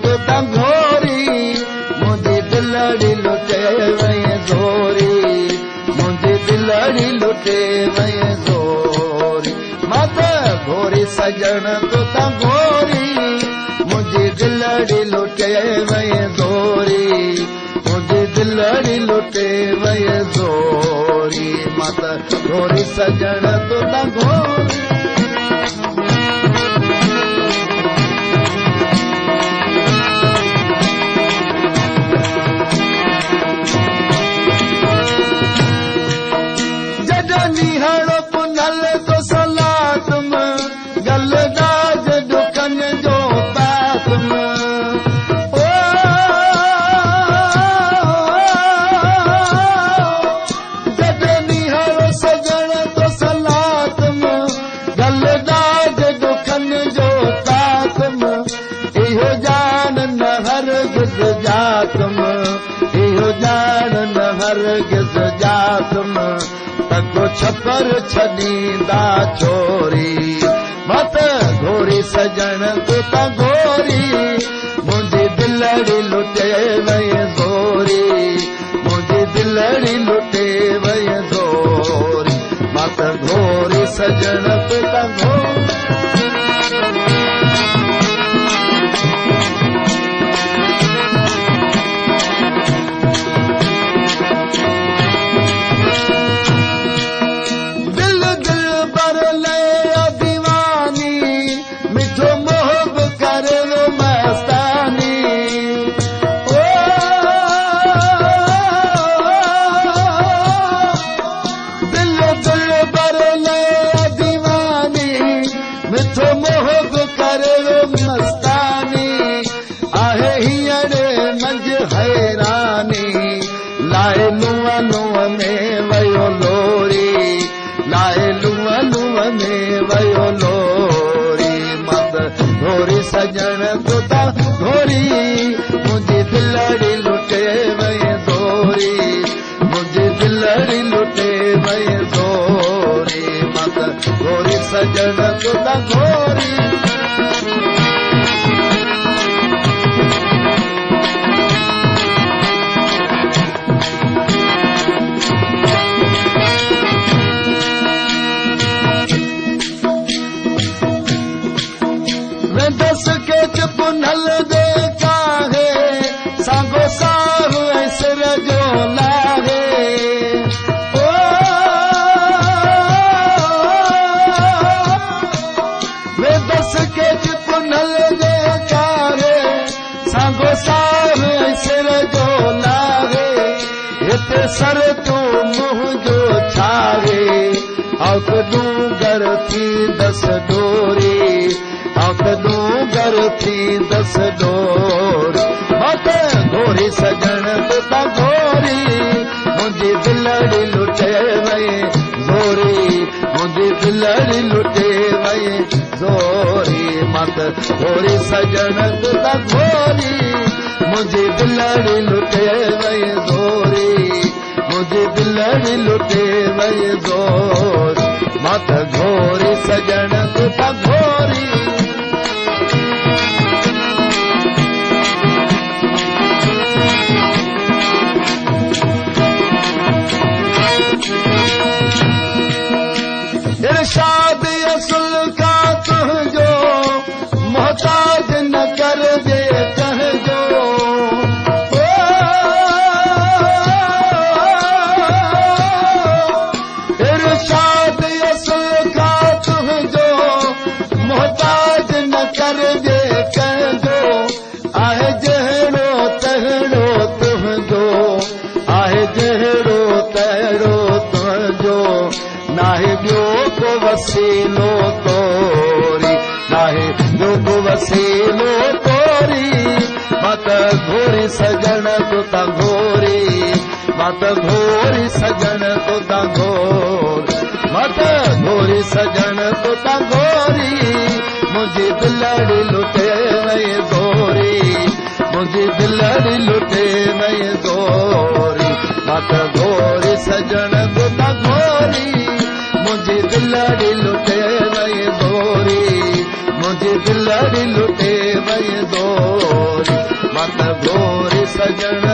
तो घोरी मुझी दिलड़ी लुटे वई ज़ोरी मुझी दिलड़ी लुटे वई ज़ोरी मत घोरी सजन तो घोरी मुझी दिलड़ी लुटे वई ज़ोरी मुझी दिलड़ी लुटे वई ज़ोरी मत घोरी सजन तो घोरी छपर छॾींदा छोरी मत घोरी सजन तो घोरी मुंहिंजी दिलड़ी लुटे वई ज़ोरी मुंहिंजी दिलड़ी लुटे वई ज़ोरी मत घोरी सजन तो घोरी सजन तो घोरी मुझी दिलड़ी लुटे वई ज़ोरी मुझी दिलड़ी लुटे वई ज़ोरी मत घोरी सजन तो घोरी दस के पुनल देखा है सांगो साहु सिर जो लाहे ओ वे दस के पुनल देखा है सांगो साहु सिर जो लाहे हिते सर तू मुंह जो छाहे अकदू घर थी दस डोरी अकदू घर थी दस डोर मत घोरी सजन तो घोरी मुंहिंजी दिलड़ी लुटे वई ज़ोरी मुंहिंजी दिलड़ी लुटे वई ज़ोरी मत घोरी सजन तो घोरी मुंहिंजी दिलड़ी लुटे वई ज़ोरी मुंहिंजी दिलड़ी लुटे वई ज़ोरी मत घोरी सजन तो घोरी इरशाद असुल का तुझो मोहताज न कर दे कहजो इरशाद असुल का तुझो मोहताज न कर दे कहजो आहे जहिड़ो तहिड़ो तुझो आहे जहिड़ो तहिड़ो तुझो नाहे ॿियो को वसीलो तोरी नाहे ॿियो को वसीलो तोरी मत घोरी सजन तो घोरी मत घोरी सजन तो घोरी मत घोरी सजन तो घोरी मुंहिंजी दिलड़ी लुटे वई ज़ोरी मुंहिंजी दिलड़ी लुटे वई ज़ोरी मत घोरी सजन तो घोरी मुंहिंजी दिलड़ी लुटे वई ज़ोरी मुंहिंजी दिलड़ी लुटे वई ज़ोरी सजण